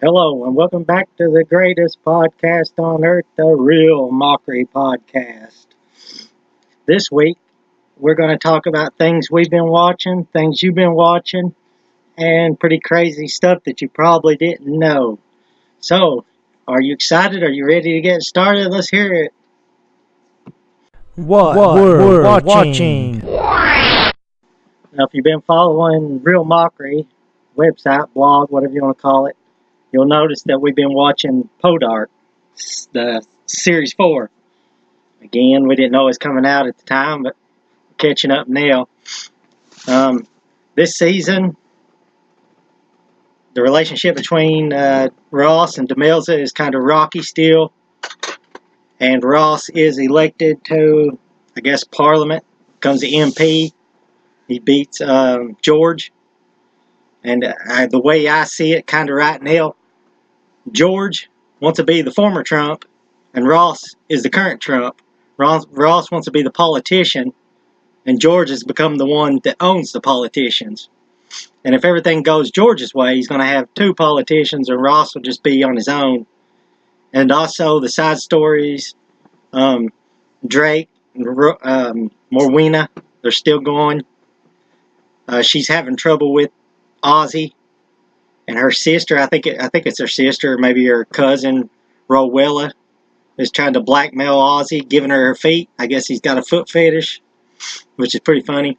Hello, and welcome back to the greatest podcast on earth, the Reel Mockery podcast. This week, we're going to talk about things we've been watching, things you've been watching, and pretty crazy stuff that you probably didn't know. So, are you excited? Are you ready to get started? Let's hear it. What we're watching. Now, if you've been following Reel Mockery, website, blog, whatever you want to call it, you'll notice that we've been watching Poldark, the Series 4. Again, we didn't know it was coming out at the time, but we're catching up now. This season, the relationship between Ross and Demelza is kind of rocky still. And Ross is elected to, I guess, Parliament, becomes the MP. He beats George. And the way I see it kind of right now, George wants to be the former Trump, and Ross is the current Trump. Ross wants to be the politician, and George has become the one that owns the politicians. And if everything goes George's way, he's going to have two politicians, and Ross will just be on his own. And also the side stories, Drake, Morwena, they're still going. She's having trouble with Ozzy. And her sister, I think it's her sister, maybe her cousin, Rowella, is trying to blackmail Ozzy, giving her feet. I guess he's got a foot fetish, which is pretty funny.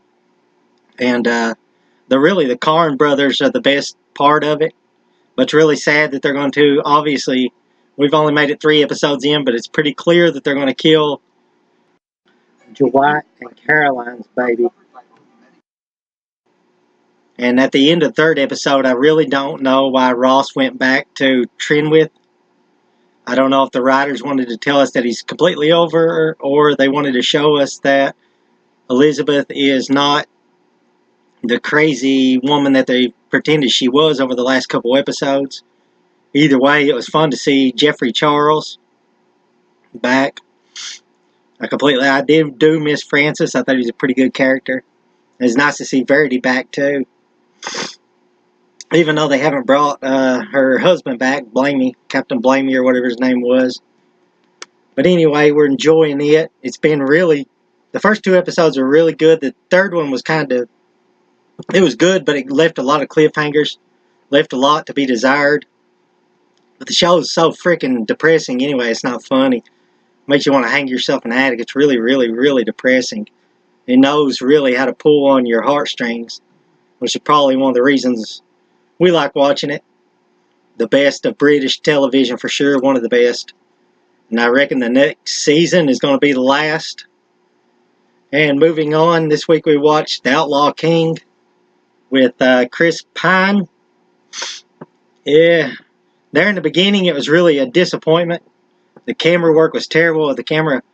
And the Karn brothers are the best part of it. But it's really sad that they're going to, obviously, we've only made it 3 episodes in, but it's pretty clear that they're going to kill Dwight and Caroline's baby. And at the end of the 3rd episode, I really don't know why Ross went back to Trinwith. I don't know if the writers wanted to tell us that he's completely over, or they wanted to show us that Elizabeth is not the crazy woman that they pretended she was over the last couple episodes. Either way, it was fun to see Jeffrey Charles back. I did miss Francis. I thought he was a pretty good character. It's nice to see Verity back too. Even though they haven't brought her husband back, Captain Blamey or whatever his name was. But anyway, we're enjoying it. It's been really, the first 2 episodes are really good. The 3rd one was it was good, but it left a lot of cliffhangers, left a lot to be desired. But the show is so freaking depressing anyway, it's not funny. Makes you want to hang yourself in the attic. It's really, really, really depressing. It knows really how to pull on your heartstrings, which is probably one of the reasons we like watching it. The best of British television for sure, one of the best. And I reckon the next season is going to be the last. And moving on, this week we watched The Outlaw King with Chris Pine. Yeah, there in the beginning it was really a disappointment. The camera work was terrible. The camera,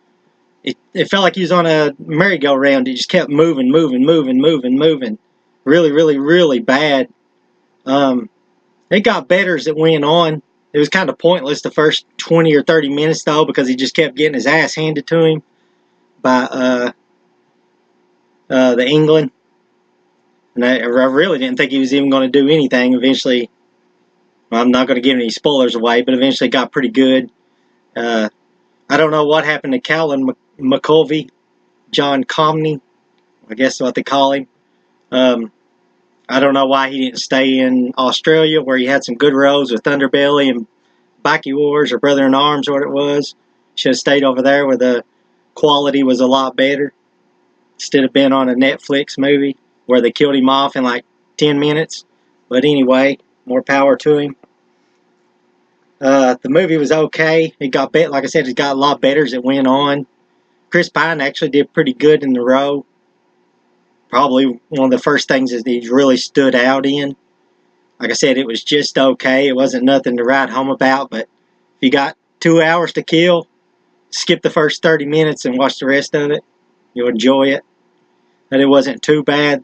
it felt like he was on a merry-go-round. It just kept moving. Really, really, really bad. It got better as it went on. It was kind of pointless the first 20 or 30 minutes, though, because he just kept getting his ass handed to him by the England. And I really didn't think he was even going to do anything. Eventually, well, I'm not going to give any spoilers away, but eventually it got pretty good. I don't know what happened to Callan McCulvey, John Comney, I guess is what they call him. I don't know why he didn't stay in Australia, where he had some good roles with Thunderbelly and Bikey Wars or Brother in Arms, or what it was. Should have stayed over there where the quality was a lot better, instead of being on a Netflix movie where they killed him off in like 10 minutes. But anyway, more power to him. The movie was okay. It got better. Like I said, it got a lot better as it went on. Chris Pine actually did pretty good in the role. Probably one of the first things that he really stood out in. Like I said, it was just okay. It wasn't nothing to write home about, but if you got 2 hours to kill, skip the first 30 minutes and watch the rest of it. You'll enjoy it. But it wasn't too bad.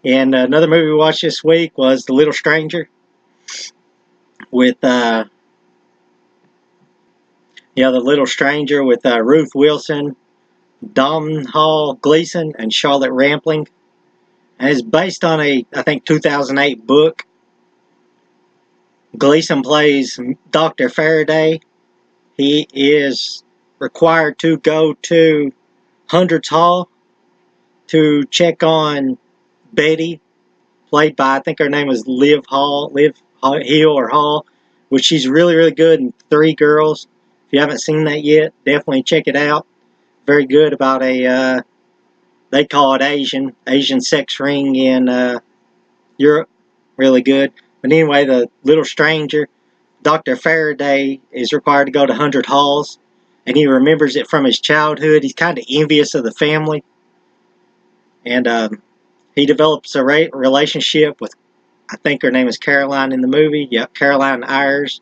And another movie we watched this week was The Little Stranger with The Little Stranger with Ruth Wilson, Domhnall Gleeson, and Charlotte Rampling. And it's based on a, I think, 2008 book. Gleason plays Dr. Faraday. He is required to go to Hundreds Hall to check on Betty, played by, I think her name was Liv Hill or Hall, which she's really, really good in Three Girls. If you haven't seen that yet, definitely check it out. Very good about a, they call it Asian sex ring in Europe. Really good. But anyway, the little stranger, Dr. Faraday, is required to go to 100 Halls, and he remembers it from his childhood. He's kind of envious of the family, and he develops a relationship with, I think her name is Caroline in the movie. Yep, Caroline Ayers.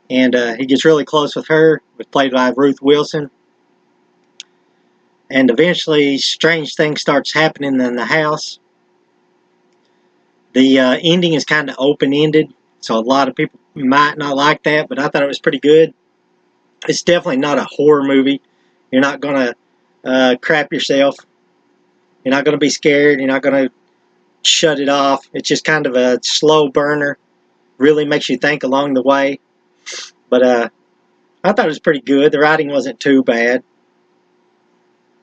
And he gets really close with her, played by Ruth Wilson. And eventually, strange things starts happening in the house. The ending is kind of open-ended, so a lot of people might not like that, but I thought it was pretty good. It's definitely not a horror movie. You're not going to crap yourself. You're not going to be scared. You're not going to shut it off. It's just kind of a slow burner. Really makes you think along the way. But I thought it was pretty good. The writing wasn't too bad.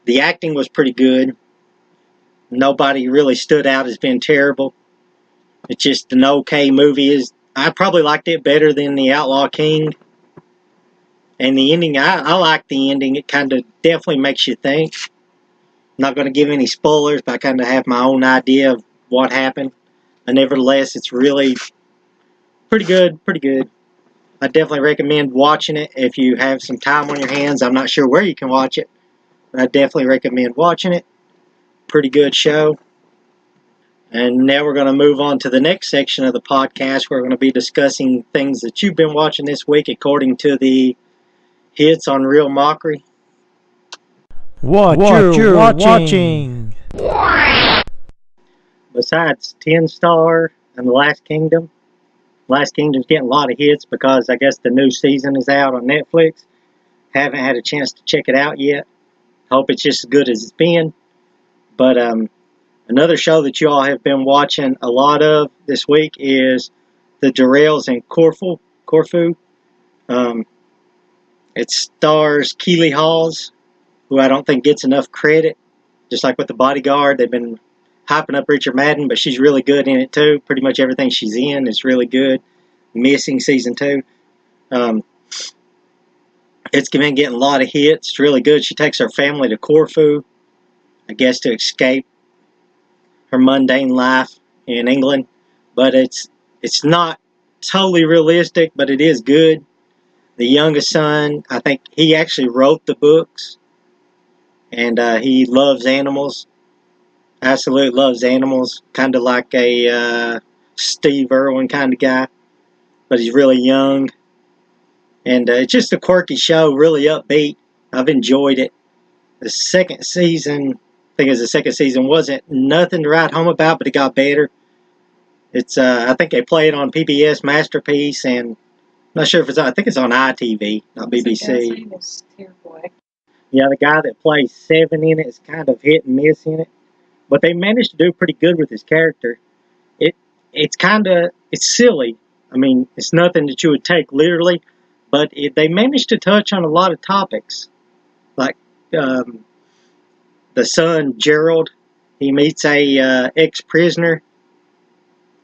The acting was pretty good. Nobody really stood out as being terrible. It's just an okay movie. I probably liked it better than The Outlaw King. And the ending, I like the ending. It kind of definitely makes you think. I'm not going to give any spoilers, but I kind of have my own idea of what happened. And nevertheless, it's really pretty good. I definitely recommend watching it if you have some time on your hands. I'm not sure where you can watch it, but I definitely recommend watching it. Pretty good show. And now we're going to move on to the next section of the podcast. We're going to be discussing things that you've been watching this week according to the hits on Reel Mockery. What you're watching. Besides 10 Star and The Last Kingdom. Last Kingdom's getting a lot of hits because I guess the new season is out on Netflix. Haven't had a chance to check it out yet. Hope it's just as good as it's been. But another show that you all have been watching a lot of this week is the Durrells In Corfu. It stars Keely Hawes, who I don't think gets enough credit. Just like with The Bodyguard, they've been hyping up Richard Madden, but she's really good in it too. Pretty much everything she's in is really good. Missing season 2. It's been getting a lot of hits. It's really good. She takes her family to Corfu, I guess to escape her mundane life in England. But it's not totally realistic, but it is good. The youngest son, I think he actually wrote the books, and he loves animals. Absolutely loves animals. Kind of like a Steve Irwin kind of guy, but he's really young. And it's just a quirky show, really upbeat. I've enjoyed it. The second season, I think it was the second season, wasn't nothing to write home about, but it got better. It's I think they play it on PBS Masterpiece, and I'm not sure if it's on, I think it's on ITV, not BBC. Yeah, the guy that plays Seven in it is kind of hit and miss in it, but they managed to do pretty good with his character. It's silly. I mean, it's nothing that you would take literally, but they managed to touch on a lot of topics, like the son Gerald. He meets a ex-prisoner,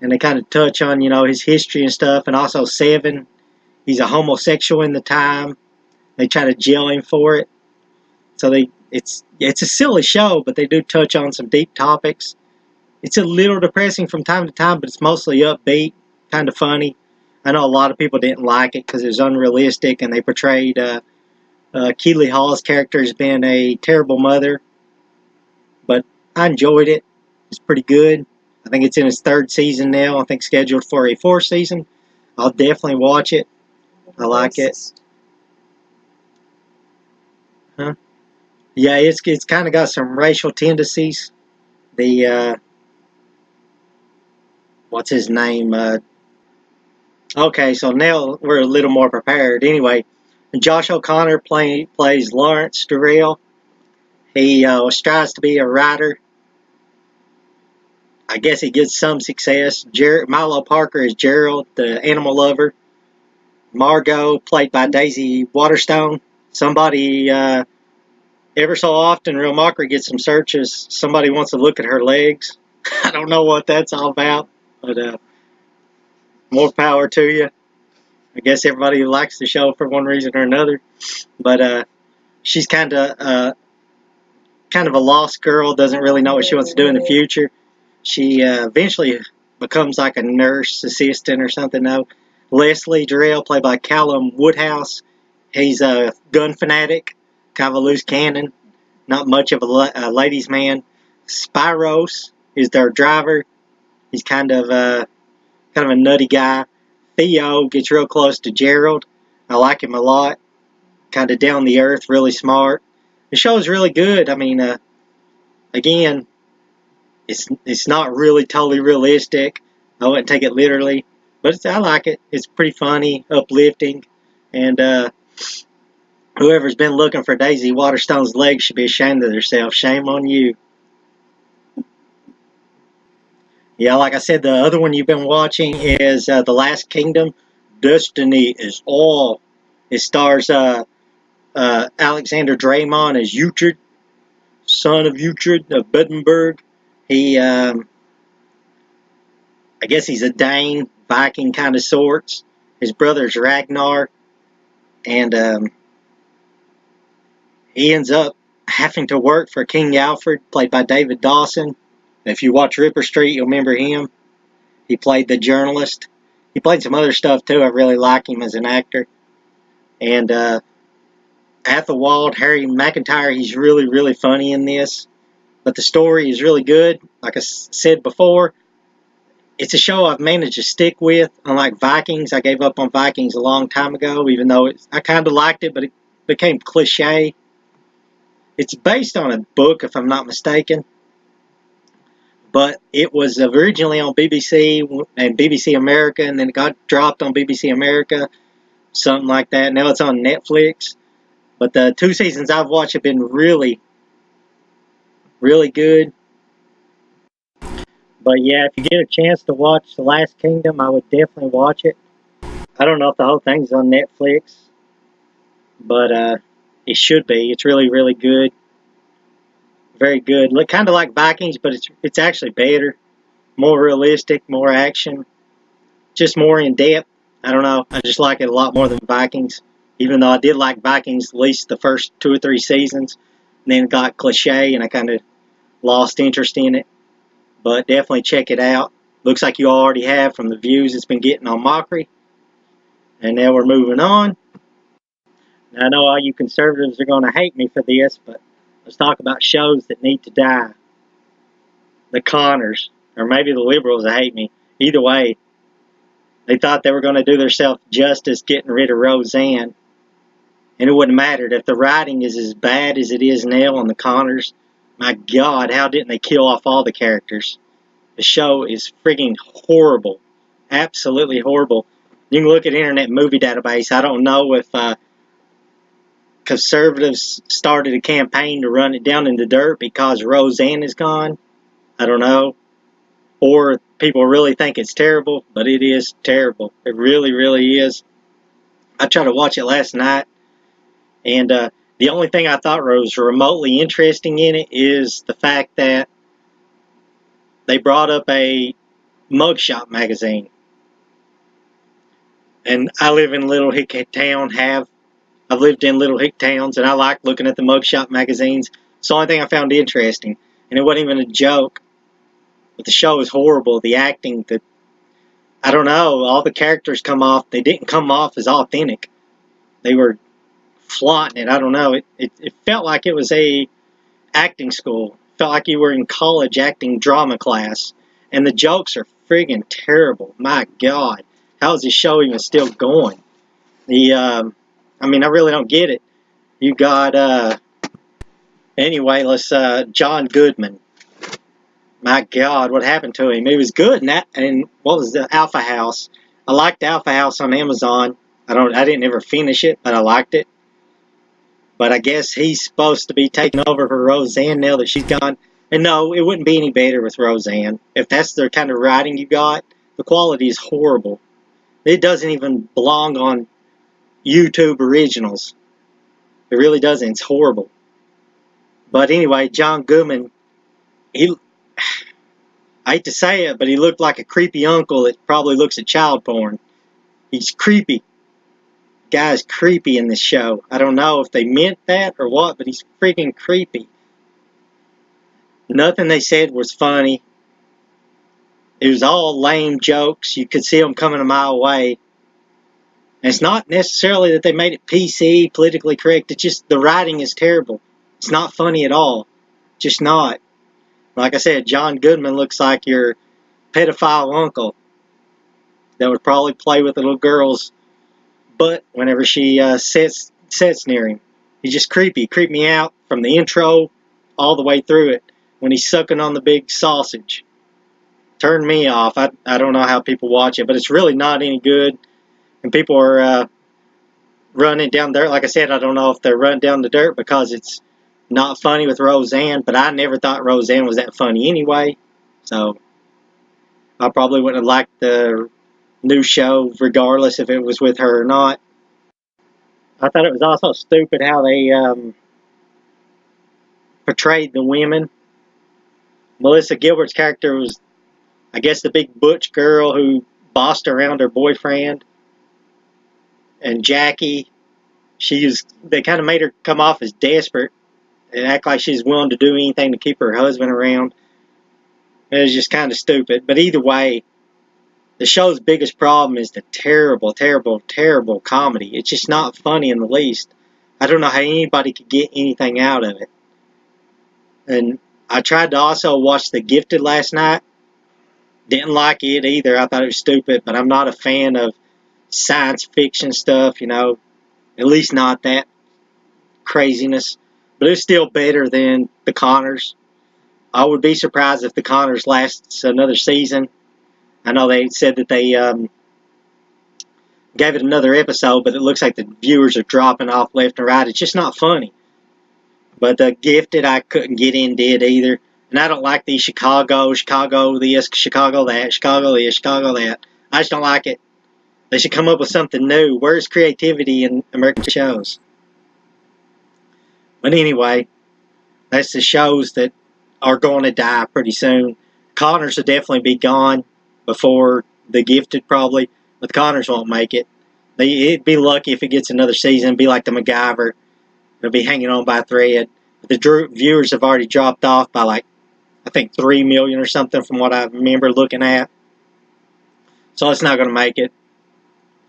and they kind of touch on his history and stuff, and also Seven. He's a homosexual in the time. They try to jail him for it. So it's a silly show, but they do touch on some deep topics. It's a little depressing from time to time, but it's mostly upbeat, kind of funny. I know a lot of people didn't like it because it was unrealistic, and they portrayed Keely Hall's character as being a terrible mother. But I enjoyed it. It's pretty good. I think it's in its 3rd season now. I think scheduled for a 4th season. I'll definitely watch it. I like it. Huh? Yeah, it's kind of got some racial tendencies. The what's his name? Okay, so now we're a little more prepared. Anyway, Josh O'Connor plays Lawrence Durrell. He strives to be a writer. I guess he gets some success. Milo Parker is Gerald, the animal lover. Margot, played by Daisy Waterstone. Somebody, ever so often, Reel Mockery gets some searches. Somebody wants to look at her legs. I don't know what that's all about, but more power to you. I guess everybody likes the show for one reason or another. But she's kind of a lost girl, doesn't really know what she wants to do in the future. She eventually becomes like a nurse assistant or something. No, Leslie Durrell, played by Callum Woodhouse. He's a gun fanatic, kind of a loose cannon, not much of a ladies' man. Spyros is their driver. He's kind of a nutty guy. Theo gets real close to Gerald. I like him a lot. Kind of down the earth, really smart. The show is really good. I mean, again, it's not really totally realistic. I wouldn't take it literally, but I like it. It's pretty funny, uplifting, and whoever's been looking for Daisy Waterstone's legs should be ashamed of themselves. Shame on you. Yeah, like I said, the other one you've been watching is The Last Kingdom. Destiny is all. It stars Alexander Draymond as Uhtred, son of Uhtred of Beddenberg. He, I guess he's a Dane, Viking kind of sorts. His brother's Ragnar, and he ends up having to work for King Alfred, played by David Dawson. If you watch Ripper Street, you'll remember him. He played the journalist. He played some other stuff too. I really like him as an actor. And Athelwald, Harry McIntyre, he's really, really funny in this. But the story is really good. Like I said before, it's a show I've managed to stick with. Unlike Vikings, I gave up on Vikings a long time ago, even though I kind of liked it, but it became cliche. It's based on a book, if I'm not mistaken. But it was originally on BBC and BBC America, and then it got dropped on BBC America, something like that. Now it's on Netflix. But the 2 seasons I've watched have been really, really good. But yeah, if you get a chance to watch The Last Kingdom, I would definitely watch it. I don't know if the whole thing's on Netflix, but it should be. It's really, really good. Very good. Look, kind of like Vikings, but it's actually better. More realistic, more action. Just more in depth. I don't know. I just like it a lot more than Vikings. Even though I did like Vikings at least the first 2 or 3 seasons. And then it got cliche and I kind of lost interest in it. But definitely check it out. Looks like you already have from the views it's been getting on Mockery. And now we're moving on. Now I know all you conservatives are going to hate me for this, but let's talk about shows that need to die. The Connors. Or maybe the liberals that hate me. Either way, they thought they were going to do themselves justice getting rid of Roseanne. And it wouldn't matter if the writing is as bad as it is now on the Connors. My God, how didn't they kill off all the characters? The show is frigging horrible. Absolutely horrible. You can look at Internet Movie Database. I don't know if conservatives started a campaign to run it down in the dirt because Roseanne is gone. I don't know. Or people really think it's terrible, but it is terrible. It really, really is. I tried to watch it last night, and the only thing I thought was remotely interesting in it is the fact that they brought up a mugshot magazine. And I live in Little Hick Town, I've lived in Little Hick Towns, and I like looking at the mugshot magazines. It's the only thing I found interesting. And it wasn't even a joke. But the show is horrible. The acting, I don't know, all the characters they didn't come off as authentic. They were flaunting it. I don't know. It felt like it was a acting school. It felt like you were in college acting drama class. And the jokes are friggin' terrible. My God. How is this show even still going? I really don't get it. You got, anyway, John Goodman. My God, what happened to him? He was good and what was the Alpha House? I liked Alpha House on Amazon. I didn't ever finish it, but I liked it. But I guess he's supposed to be taking over for Roseanne now that she's gone. And no, it wouldn't be any better with Roseanne. If that's the kind of writing you got, the quality is horrible. It doesn't even belong on YouTube originals. It really doesn't. It's horrible. But anyway, John Goodman, he, I hate to say it, but he looked like a creepy uncle that probably looks at child porn. He's creepy. Guy's creepy in this show. I don't know if they meant that or what, but he's freaking creepy. Nothing they said was funny. It was all lame jokes. You could see them coming a mile away. And it's not necessarily that they made it PC, politically correct. It's just the writing is terrible. It's not funny at all. Just not. Like I said, John Goodman looks like your pedophile uncle that would probably play with the little girl's butt whenever she sits near him. He's just creepy. Creeped me out from the intro all the way through it when he's sucking on the big sausage. Turned me off. I don't know how people watch it, but it's really not any good. And people are running down dirt. Like I said, I don't know if they're running down the dirt because it's not funny with Roseanne, but I never thought Roseanne was that funny anyway. So I probably wouldn't have liked the new show regardless if it was with her or not. I thought it was also stupid how they portrayed the women. Melissa Gilbert's character was, I guess, the big butch girl who bossed around her boyfriend. And Jackie, they kind of made her come off as desperate and act like she's willing to do anything to keep her husband around. It was just kind of stupid. But either way, the show's biggest problem is the terrible, terrible, terrible comedy. It's just not funny in the least. I don't know how anybody could get anything out of it. And I tried to also watch The Gifted last night. Didn't like it either. I thought it was stupid, but I'm not a fan of science fiction stuff, you know. At least not that craziness. But it's still better than The Conners. I would be surprised if The Conners lasts another season. I know they said that they gave it another episode, but it looks like the viewers are dropping off left and right. It's just not funny. But The Gifted, I couldn't get into it either. And I don't like these Chicago this, Chicago that, Chicago this, Chicago that. I just don't like it. They should come up with something new. Where's creativity in American shows? But anyway, that's the shows that are going to die pretty soon. Connors will definitely be gone before The Gifted probably. But the Connors won't make it. It'd be lucky if it gets another season. It'd be like the MacGyver. It'll be hanging on by a thread. But the viewers have already dropped off by like, I think 3 million or something from what I remember looking at. So it's not going to make it.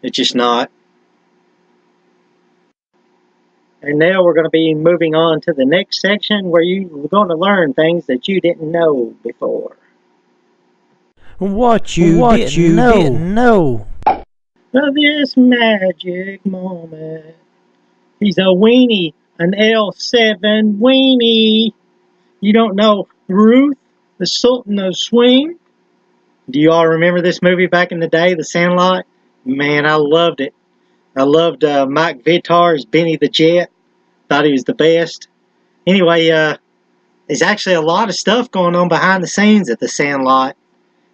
It's just not. And now we're going to be moving on to the next section where you're going to learn things that you didn't know before. What you didn't know. For this magic moment, he's a weenie, an L7 weenie. You don't know Ruth, the Sultan of Swing? Do you all remember this movie back in the day, The Sandlot? Man, I loved it. I loved Mike Vitar as Benny the Jet. Thought he was the best. Anyway, there's actually a lot of stuff going on behind the scenes at The Sandlot.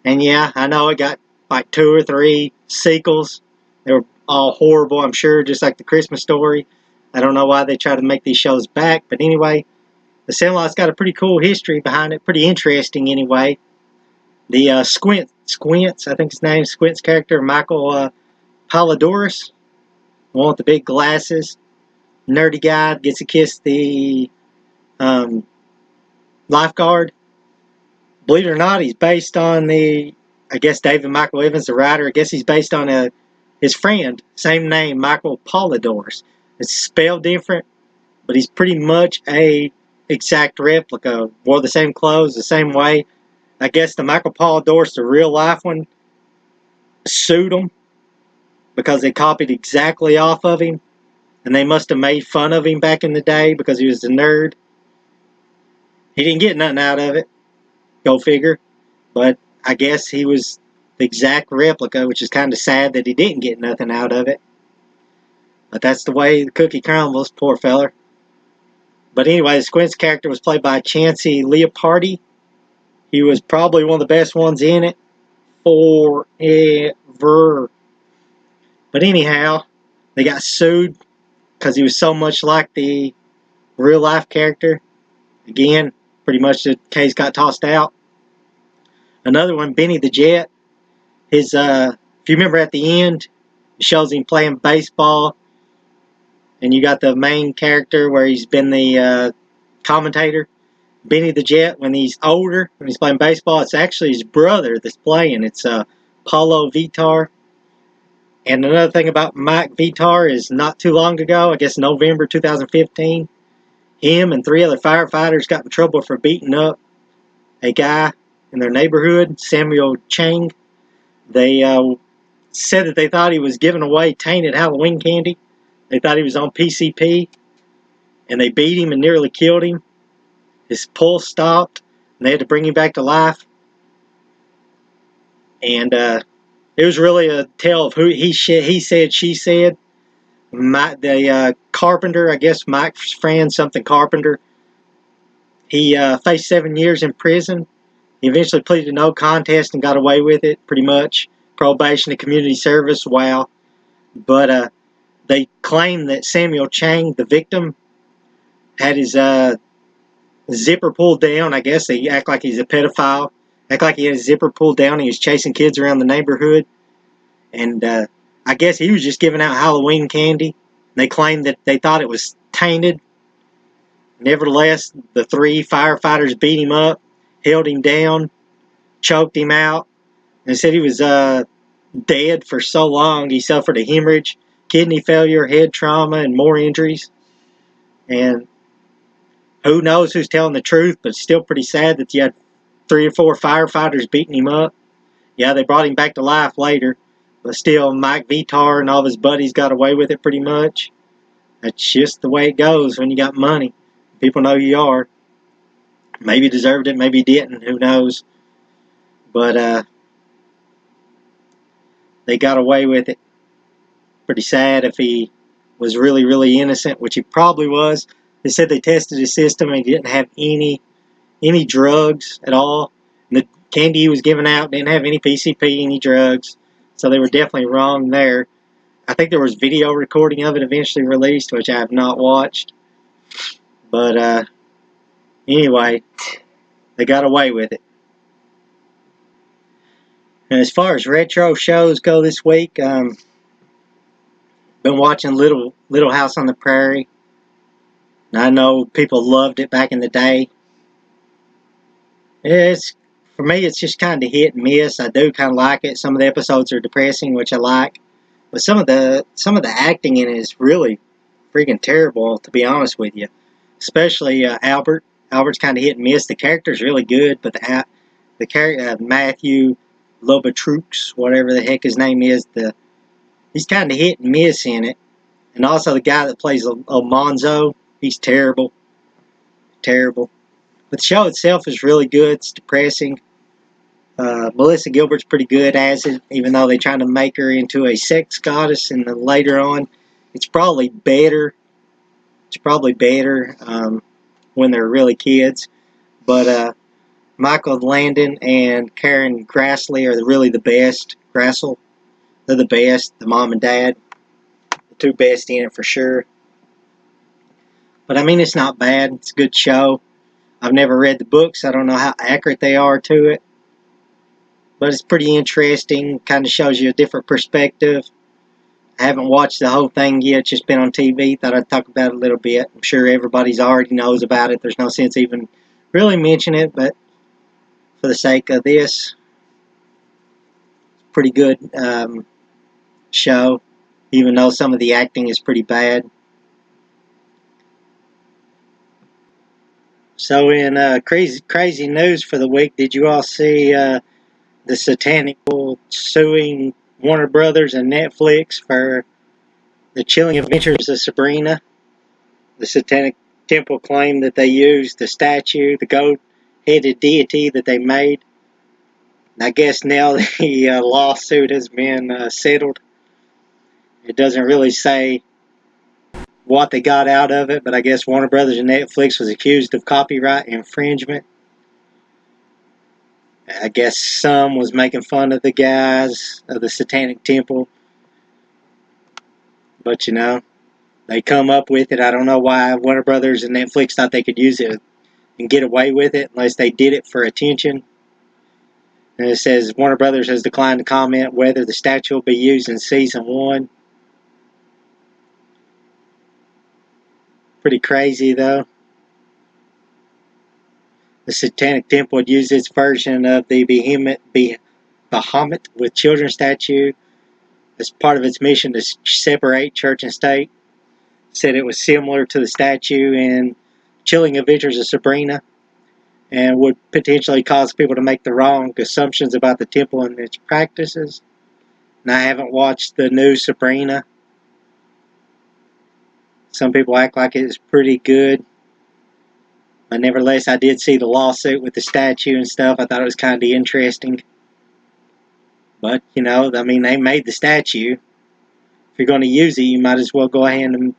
And yeah, I know it got like 2 or 3 sequels. They were all horrible, I'm sure, just like The Christmas Story. I don't know why they try to make these shows back. But anyway, The Sandlot's got a pretty cool history behind it. Pretty interesting anyway. The Squints, I think his name, Squints character, Michael Poldark, the one with the big glasses, nerdy guy, gets to kiss the lifeguard. Believe it or not, he's based on I guess David Michael Evans, the writer, I guess he's based on his friend, same name, Michael Poldark. It's spelled different, but he's pretty much a exact replica. Wore the same clothes, the same way. I guess the Michael Poldark, the real life one, sued him because they copied exactly off of him, and they must have made fun of him back in the day because he was a nerd. He didn't get nothing out of it. Go figure. But I guess he was the exact replica, which is kind of sad that he didn't get nothing out of it. But that's the way the cookie crumbles, poor feller. But anyway, Squint's character was played by Chancey Leopardi. He was probably one of the best ones in it forever. But anyhow, they got sued because he was so much like the real life character. Again, pretty much the case got tossed out. Another one, Benny the Jet. If you remember at the end, it shows him playing baseball, and you got the main character where he's been the commentator. Benny the Jet, when he's older, when he's playing baseball, it's actually his brother that's playing. It's Paulo Vitar. And another thing about Mike Vitar is not too long ago, I guess November 2015, him and 3 other firefighters got in trouble for beating up a guy in their neighborhood, Samuel Chang. They said that they thought he was giving away tainted Halloween candy. They thought he was on PCP, and they beat him and nearly killed him. His pulse stopped, and they had to bring him back to life. And it was really a tale of who he said, she said. The carpenter, I guess Mike's friend, something Carpenter, he faced 7 years in prison. He eventually pleaded no contest and got away with it, pretty much. Probation and community service, wow. But they claim that Samuel Chang, the victim, had his zipper pulled down. I guess they act like he's a pedophile. Act like he had his zipper pulled down and he was chasing kids around the neighborhood. And I guess he was just giving out Halloween candy. They claimed that they thought it was tainted. Nevertheless, the 3 firefighters beat him up, held him down, choked him out. They said he was dead for so long. He suffered a hemorrhage, kidney failure, head trauma, and more injuries. And who knows who's telling the truth, but it's still pretty sad that you had 3 or 4 firefighters beating him up. Yeah, they brought him back to life later, but still, Mike Vitar and all of his buddies got away with it pretty much. That's just the way it goes when you got money. People know who you are. Maybe you deserved it, maybe you didn't, who knows. But they got away with it. Pretty sad if he was really, really innocent, which he probably was. They said they tested his system and he didn't have any drugs at all. And the candy he was giving out didn't have any PCP, any drugs. So they were definitely wrong there. I think there was video recording of it eventually released, which I have not watched. But anyway, they got away with it. And as far as retro shows go this week, been watching Little House on the Prairie. And I know people loved it back in the day. For me, it's just kind of hit and miss. I do kind of like it. Some of the episodes are depressing, which I like. But some of the acting in it is really freaking terrible, to be honest with you. Especially Albert. Albert's kind of hit and miss. The character's really good, but the character Matthew Lobatrux, whatever the heck his name is, he's kind of hit and miss in it. And also the guy that plays Almanzo, he's terrible. Terrible. But the show itself is really good. It's depressing. Melissa Gilbert's pretty good as it, even though they're trying to make her into a sex goddess, and then later on, it's probably better. It's probably better when they're really kids. But Michael Landon and Karen Grassley are really the best. Grassel, they're the best. The mom and dad, the 2 best in it for sure. But I mean, it's not bad. It's a good show. I've never read the books. I don't know how accurate they are to it. But it's pretty interesting. Kind of shows you a different perspective. I haven't watched the whole thing yet. It's just been on TV. Thought I'd talk about it a little bit. I'm sure everybody's already knows about it. There's no sense even really mention it. But for the sake of this, pretty good show. Even though some of the acting is pretty bad. So in crazy news for the week, did you all see the Satanic suing Warner Brothers and Netflix for the Chilling Adventures of Sabrina? The Satanic Temple claimed that they used the statue, the goat-headed deity that they made. I guess now the lawsuit has been settled. It doesn't really say what they got out of it, but I guess Warner Brothers and Netflix was accused of copyright infringement. I guess some was making fun of the guys of the Satanic Temple. But, you know, they come up with it. I don't know why Warner Brothers and Netflix thought they could use it and get away with it unless they did it for attention. And it says Warner Brothers has declined to comment whether the statue will be used in season 1. Pretty crazy, though. The Satanic Temple would use its version of the Bahamut with children statue as part of its mission to separate church and state. Said it was similar to the statue in Chilling Adventures of Sabrina and would potentially cause people to make the wrong assumptions about the temple and its practices. And I haven't watched the new Sabrina. Some people act like it is pretty good. But nevertheless, I did see the lawsuit with the statue and stuff. I thought it was kind of interesting. But, you know, I mean, they made the statue. If you're going to use it, you might as well go ahead and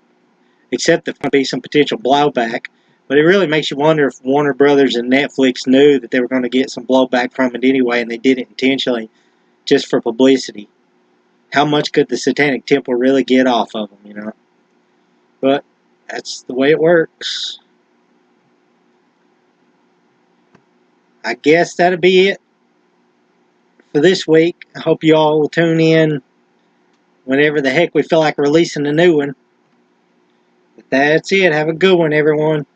accept there might be some potential blowback. But it really makes you wonder if Warner Brothers and Netflix knew that they were going to get some blowback from it anyway, and they did it intentionally just for publicity. How much could the Satanic Temple really get off of them, you know? But that's the way it works. I guess that'll be it for this week. I hope you all will tune in whenever the heck we feel like releasing a new one. But that's it. Have a good one, everyone.